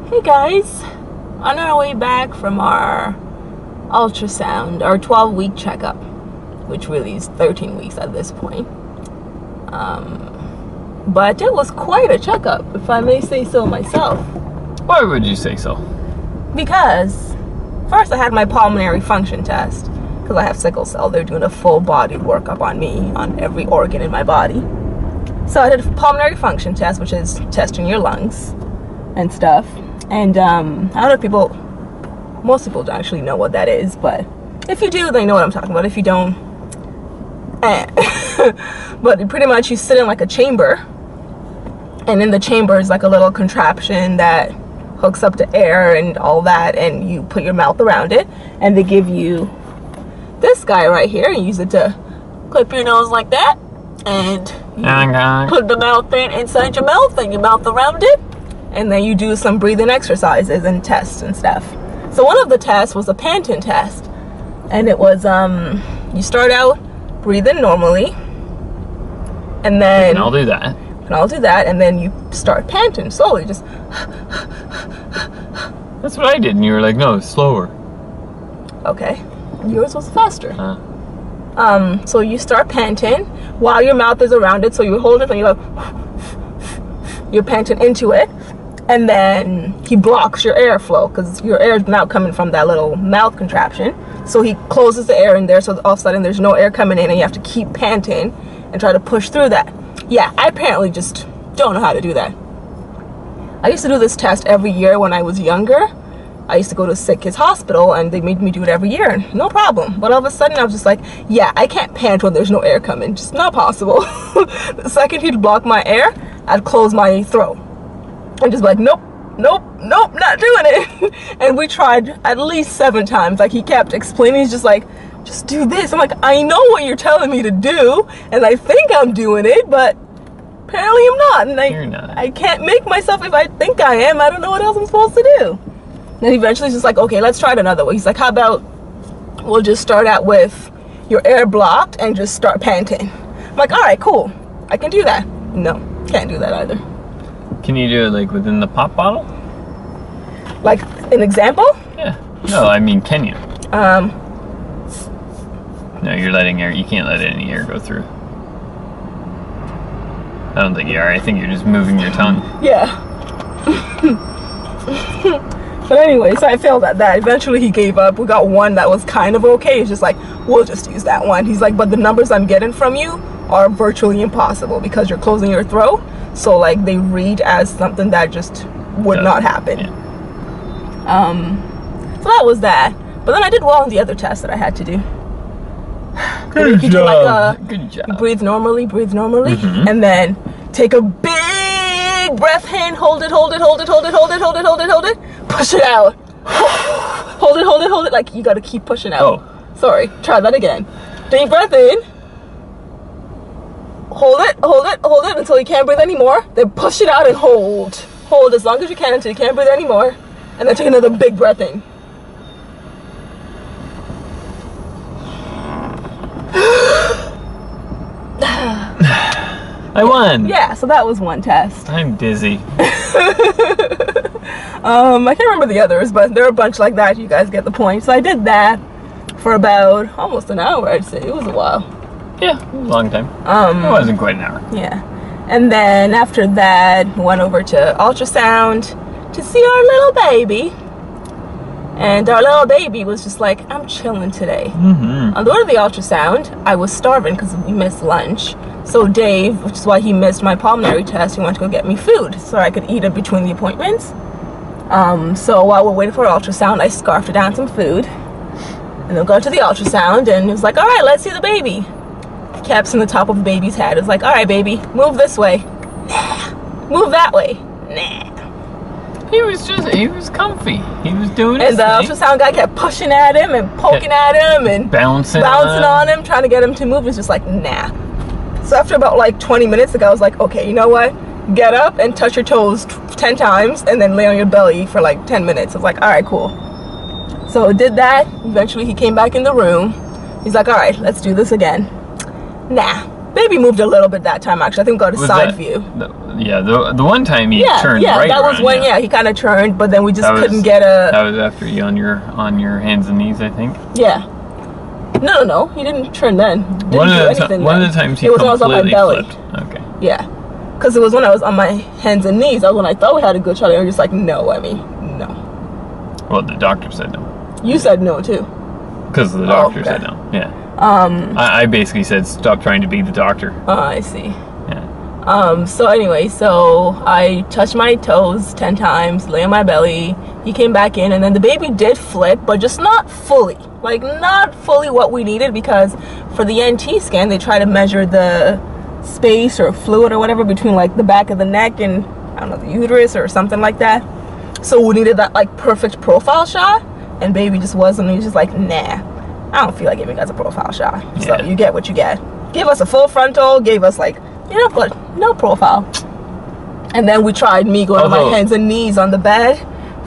Hey guys, on our way back from our ultrasound, our 12-week checkup, which really is 13 weeks at this point. But it was quite a checkup, if I may say so myself. Why would you say so? Because first I had my pulmonary function test, because I have sickle cell. They're doing a full body workup on me, on every organ in my body. So I did a pulmonary function test, which is testing your lungs and stuff. And I don't know if most people don't actually know what that is, but if you do, they know what I'm talking about. If you don't, but pretty much you sit in like a chamber, and in the chamber is like a little contraption that hooks up to air and all that, and you put your mouth around it, and they give you this guy right here, and use it to clip your nose like that, and you put the mouth in inside your mouth and your mouth around it. And then you do some breathing exercises and tests and stuff. So one of the tests was a panting test. And it was, you start out breathing normally. And then... I'll do that. And I'll do that. And then you start panting slowly. Just... That's what I did. And you were like, no, slower. Okay. Yours was faster. So you start panting while your mouth is around it. So you hold it and you're like... You're panting into it. And then he blocks your airflow because your air is now coming from that little mouth contraption. So he closes the air in there, so all of a sudden there's no air coming in, and you have to keep panting and try to push through that. Yeah, I apparently just don't know how to do that. I used to do this test every year when I was younger. I used to go to a sick kids hospital, and they made me do it every year. No problem. But all of a sudden I was just like, yeah, I can't pant when there's no air coming. Just not possible. The second he'd block my air, I'd close my throat. And just like, nope, nope, nope, not doing it. And we tried at least 7 times. Like, he kept explaining, he's just like, just do this. I'm like, I know what you're telling me to do, and I think I'm doing it, but apparently I'm not. And You're not. I can't make myself, if I think I am, I don't know what else I'm supposed to do. And eventually he's just like, okay, let's try it another way. He's like, how about we'll just start out with your air blocked and just start panting. I'm like, all right, cool, I can do that. No, can't do that either. Can you do it like within the pop bottle? Like an example? Yeah. No, I mean, can you? No, you're letting air. You can't let any air go through. I don't think you are. I think you're just moving your tongue. Yeah. But anyway, so I failed at that. Eventually he gave up. We got one that was kind of okay. He's just like, we'll just use that one. He's like, but the numbers I'm getting from you are virtually impossible because you're closing your throat. So like they read as something that just would not happen. Yeah. So that was that. But then I did well on the other tests that I had to do. Good you job. do like Good job. You breathe normally, and then take a big breath in, hold it, push it out. Hold it, like you gotta keep pushing out. Oh. Sorry, try that again. Deep breath in. Hold it until you can't breathe anymore. Then push it out and hold. Hold as long as you can until you can't breathe anymore. And then take another big breath in. I won. Yeah, so that was one test. I'm dizzy. I can't remember the others, but there are a bunch like that. You guys get the point. So I did that for about almost an hour, I'd say. It was a while. Yeah, a long time. It wasn't quite an hour. Yeah. And then after that, went over to ultrasound to see our little baby. And our little baby was just like, I'm chilling today. On the way to the ultrasound, I was starving because we missed lunch. So Dave, which is why he missed my pulmonary test, he went to go get me food so I could eat it between the appointments. So while we're waiting for ultrasound, I scarfed down some food. And then go to the ultrasound, and it was like, all right, let's see the baby. The cap's in the top of the baby's head. It was like, all right, baby, move this way. Nah. Move that way. Nah. He was comfy. He was doing his And the ultrasound guy kept pushing at him and poking at him and bouncing on him, trying to get him to move. It's just like, nah. So after about like 20 minutes, the guy was like, okay, you know what? Get up and touch your toes 10 times and then lay on your belly for like 10 minutes. I was like, all right, cool. So did that. Eventually he came back in the room. He's like, all right, let's do this again. Nah, Baby moved a little bit that time, actually. I think we got a side view. The one time he turned right that was around, when, he kind of turned, but then we just couldn't get a... That was after you on your hands and knees, I think. Yeah. No, he didn't turn then. One of the times he completely on my belly. flipped. Okay. Yeah. Because it was when I was on my hands and knees. That was when I thought we had a good shot. I was just like, no, Wemi, no. Well, the doctor said no. You said no, too. Because the doctor said no, yeah. I basically said, stop trying to be the doctor. I see. Yeah. So anyway, so I touched my toes 10 times, lay on my belly. He came back in, and then the baby did flip, but just not fully. Like, not fully what we needed, because for the NT scan, they try to measure the space or fluid or whatever between, like, the back of the neck and, I don't know, the uterus or something like that. So we needed that, like, perfect profile shot, and baby just wasn't. He was just like, nah, I don't feel like giving you guys a profile shot. So you get what you get. Give us a full frontal, gave us, like, but no profile. And then we tried me going on my hands and knees on the bed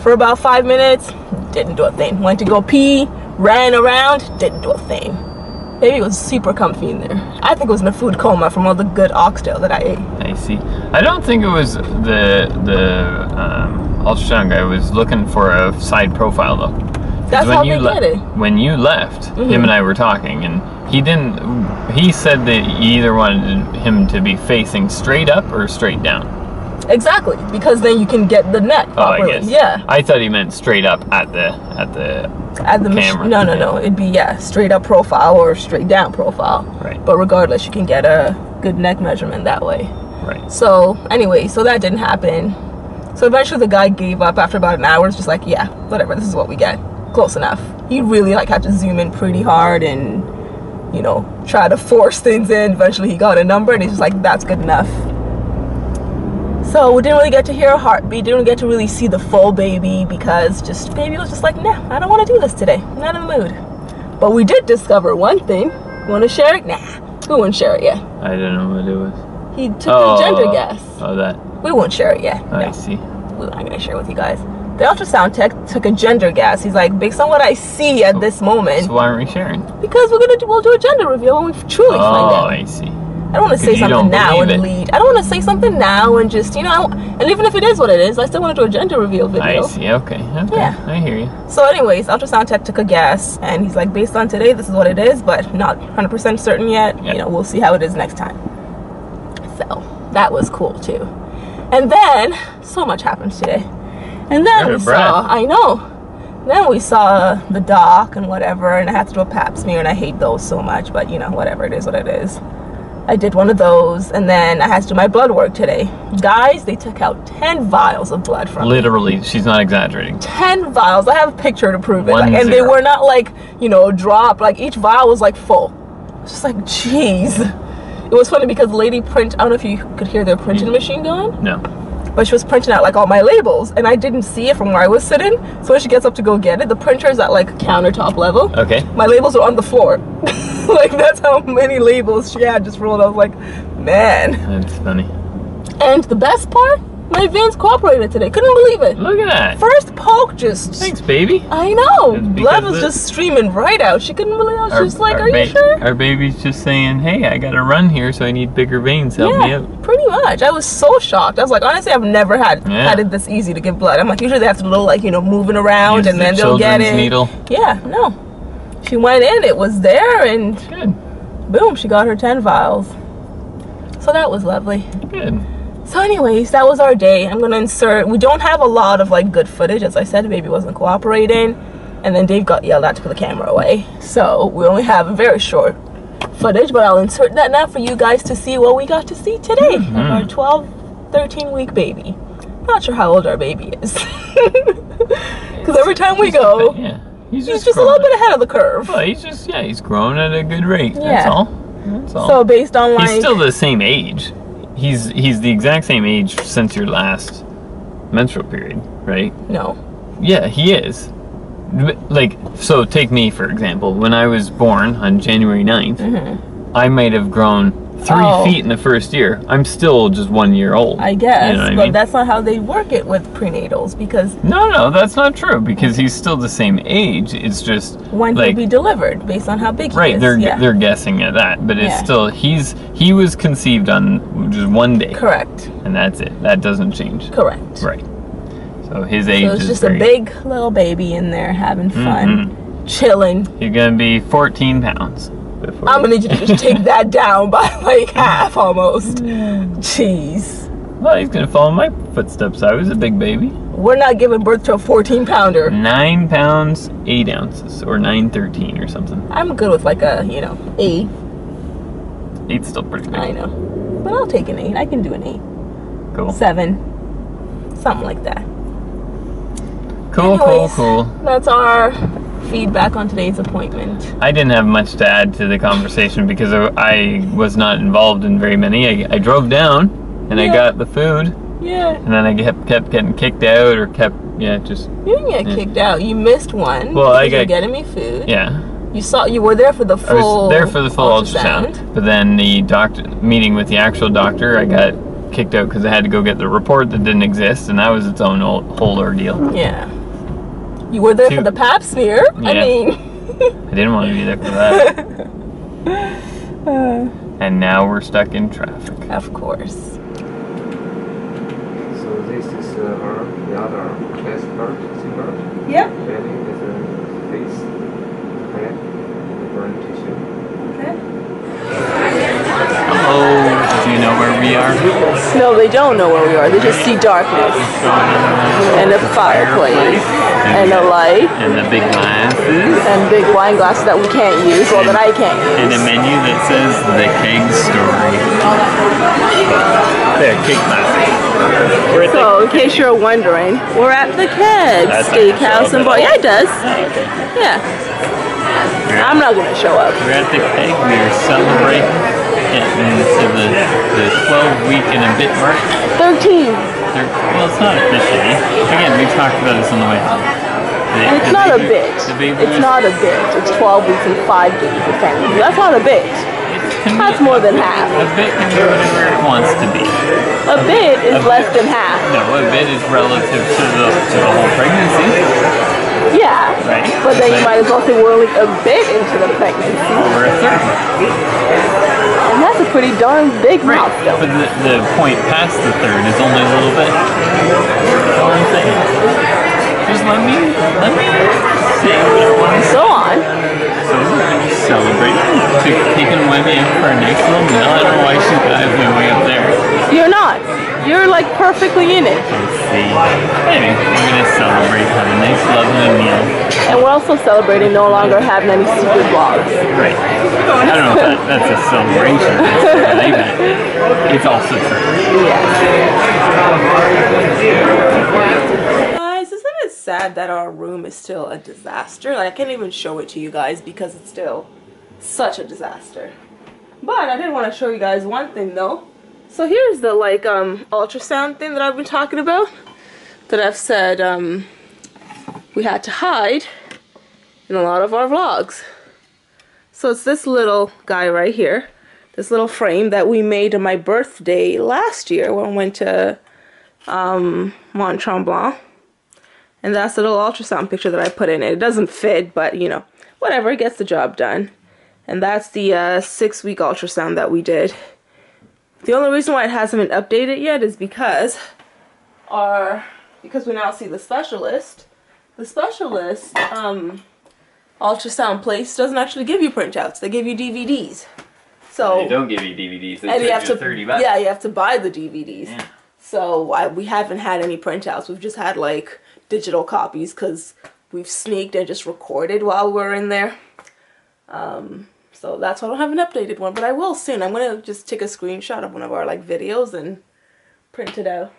for about 5 minutes. Didn't do a thing. Went to go pee, ran around, didn't do a thing. Baby was super comfy in there. I think it was in a food coma from all the good oxtail that I ate. I see. I don't think it was the ultrasound guy was looking for a side profile though. That's how they did it. When you left, him and I were talking, and he said that you either wanted him to be facing straight up or straight down. Exactly, because then you can get the neck properly. I guess. Yeah. I thought he meant straight up at the camera. No. It'd be straight up profile or straight down profile. Right. But regardless, you can get a good neck measurement that way. Right. So anyway, so that didn't happen. So eventually the guy gave up after about an hour. It's just like, yeah, whatever, this is what we get. Close enough. He really had to zoom in pretty hard and, try to force things in. Eventually he got a number and he's just like, that's good enough. So we didn't really get to hear a heartbeat, didn't get to really see the full baby, because baby was just like, nah, I don't want to do this today. I'm not in the mood. But we did discover one thing. Want to share it? Nah, we won't share it yet. I don't know what it was. He took the gender guess. Oh, that. We won't share it yet. I see. We're not going to share it with you guys. The ultrasound tech took a gender guess. He's like, based on what I see at this moment. So why aren't we sharing? Because we'll do a gender reveal when we truly find out. Oh, I see. I don't want to say something now and lead. I don't want to say something now and just, and even if it is what it is, I still want to do a gender reveal video. I see, okay. Yeah. I hear you. So anyways, ultrasound tech took a guess, and he's like, based on today, this is what it is, but not 100% certain yet. Yep. We'll see how it is next time. So, that was cool too. And then, so much happened today. And then we saw, I know. Then we saw the doc and whatever, and I had to do a pap smear, and I hate those so much, but whatever, it is what it is. I did one of those, and then I had to do my blood work today. Guys, they took out 10 vials of blood from me. Literally, she's not exaggerating. 10 vials. I have a picture to prove it. And they were not dropped. Each vial was full. It's just jeez. It was funny because the lady I don't know if you could hear their printing machine going. No. But she was printing out all my labels, and I didn't see it from where I was sitting. So when she gets up to go get it, the printer is at countertop level. Okay. My labels are on the floor. That's how many labels she had just rolled. I was like, man. That's funny. And the best part, my veins cooperated today. Couldn't believe it. Look at that. First poke just... Thanks, baby. I know. Blood was just streaming right out. She couldn't believe it. She was like, are you sure? Our baby's just saying, hey, I got to run here, so I need bigger veins. Help me out. Pretty much. I was so shocked. I was like, honestly, I've never had it this easy to give blood. I'm like, usually they have to do a little, moving around, and then they'll get it. Needle. Yeah, no. She went in, it was there, and boom, she got her 10 vials. So that was lovely. Good. So anyways, that was our day. I'm going to insert, we don't have a lot of good footage. As I said, the baby wasn't cooperating, and then Dave got yelled at to put the camera away. So we only have a very short footage, but I'll insert that now for you guys to see what we got to see today of our 13 week baby. Not sure how old our baby is. Because every time we go, he's just a little bit ahead of the curve. Well, he's growing at a good rate. That's all. So based on he's still the same age. He's the exact same age since your last menstrual period, right? No. Yeah, he is. So take me for example. When I was born on January 9th, I might have grown 3 feet in the first year. I'm still just 1 year old. I guess, you know what but I mean? that's not how they work it with prenatals, because No, that's not true, because he's still the same age. It's just when he'll be delivered based on how big he right. is. They're guessing at that, but it's still he was conceived on just 1 day. Correct. And that's it. That doesn't change. Correct. Right. So his age is so it's just a big little baby in there having fun, chilling. You're gonna be 14 pounds. I'm gonna need you to just take that down by like half almost. Jeez. Well, he's gonna follow my footsteps. I was a big baby. We're not giving birth to a 14-pounder. 9 pounds, 8 ounces, or 9.13 or something. I'm good with like a, 8. 8's still pretty big. I know. But I'll take an 8. I can do an 8. Cool. 7. Something like that. Cool, Anyways, cool. That's our feedback on today's appointment. I didn't have much to add to the conversation because I was not involved in very many. I drove down and I got the food. Yeah. And then I kept getting kicked out or just... You didn't get kicked out. You missed one. Well, I got... You getting me food. Yeah. You were there for the full I was there for the full ultrasound. But then the meeting with the actual doctor, I got kicked out because I had to go get the report that didn't exist, and that was its own whole ordeal. Yeah. You were there for the pap smear. Yeah. I mean... I didn't want to be there for that. And now we're stuck in traffic. Of course. So this is the other best part, C-part. Yep. Belly is the face, head, and the burn tissue. Okay. Hello, do you know where we are? No, they don't know where we are. They just see darkness. And a fireplace. And a light. And the big glasses. And big wine glasses that we can't use, or that I can't use. And a menu that says The Keg Story. There, keg glasses. So, in case you're wondering, we're at the Keg Steakhouse in Boston. Yeah, it does. Yeah. I'm not gonna show up. We're at the Keg. We're celebrating into the 12-week and a bit mark. 13. Well, it's not officially. Again, we talked about this on the way home. It's not a bit. It's not a bit. It's 12 weeks and 5 days, essentially. That's not a bit. That's more than half. A bit can be whatever it wants to be. A bit is less than half. No, a bit is relative to the whole pregnancy. Yeah. Right. But then you might as well say we're only a bit into the pregnancy. We're a third. And that's a pretty darn big milestone. But the point past the third is only a little bit. That's all I'm saying. Just let me say what I want to say. Go on. So we're going to celebrate. Taking Wemi in for a nice little meal. I don't know why she's got me way up there. You're not. You're like perfectly in it. Let's see. Anyway, we're going to celebrate, have a nice lovely meal. And we're also celebrating no longer having any secret vlogs. Right. I don't know if that's a celebration. It's also true. Guys, isn't it sad that our room is still a disaster? Like, I can't even show it to you guys because it's still such a disaster. But I did want to show you guys one thing though. So here's the ultrasound thing that I've been talking about, that I've said we had to hide in a lot of our vlogs. So it's this little guy right here, this little frame that we made on my birthday last year when we went to Mont Tremblant. And that's the little ultrasound picture that I put in it. It doesn't fit, but whatever, it gets the job done. And that's the 6-week ultrasound that we did. The only reason why it hasn't been updated yet is because we now see the specialist. The specialist ultrasound place doesn't actually give you printouts. They give you DVDs. So they don't give you DVDs. They and you have to $30. Yeah, you have to buy the DVDs. Yeah. So we haven't had any printouts. We've just had like digital copies because we've sneaked and just recorded while we're in there. So that's why I don't have an updated one, but I will soon. I'm gonna just take a screenshot of one of our videos and print it out.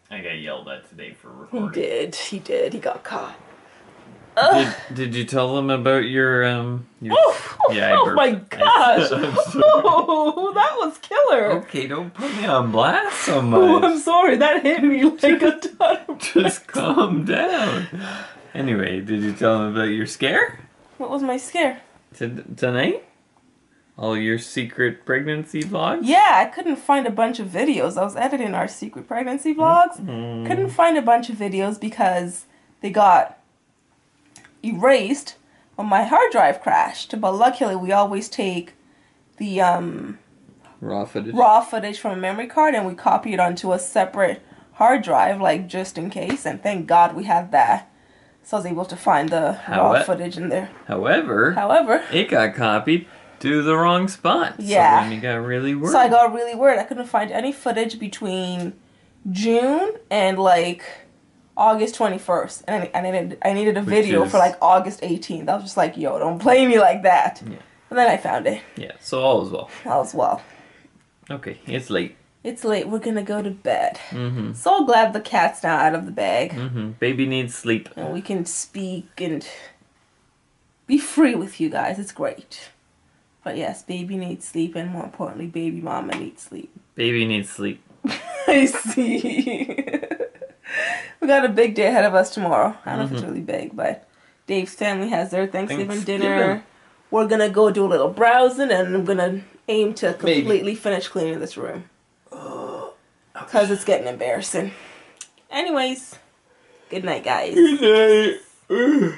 I got yelled at today for recording. He did. He got caught. Did you tell them about your yeah, oh my gosh! Oh, that was killer. Okay, don't put me on blast so much. Oh, I'm sorry. That hit me like a ton of Just calm down. Anyway, did you tell them about your scare? What was my scare? Tonight? All your secret pregnancy vlogs? Yeah, I couldn't find a bunch of videos. I was editing our secret pregnancy vlogs. Couldn't find a bunch of videos because they got erased when my hard drive crashed. But luckily, we always take the Raw footage from a memory card and we copy it onto a separate hard drive, like just in case. And thank God we had that. So I was able to find the raw footage in there. However, it got copied to the wrong spot. Yeah. So then you got really worried. So I got really worried. I couldn't find any footage between June and like August 21st. And I needed a video for like August 18th. I was just like, yo, don't play me like that. Yeah. And then I found it. Yeah, so all is well. All is well. Okay, it's late. It's late. We're gonna go to bed. So glad the cat's now out of the bag. Baby needs sleep. And we can speak and be free with you guys. It's great. But yes, baby needs sleep, and more importantly, baby mama needs sleep. Baby needs sleep. I see. We got a big day ahead of us tomorrow. I don't know if it's really big, but Dave's family has their Thanksgiving dinner. We're gonna go do a little browsing, and I'm gonna aim to completely finish cleaning this room. Because it's getting embarrassing. Anyways, good night, guys. Good night.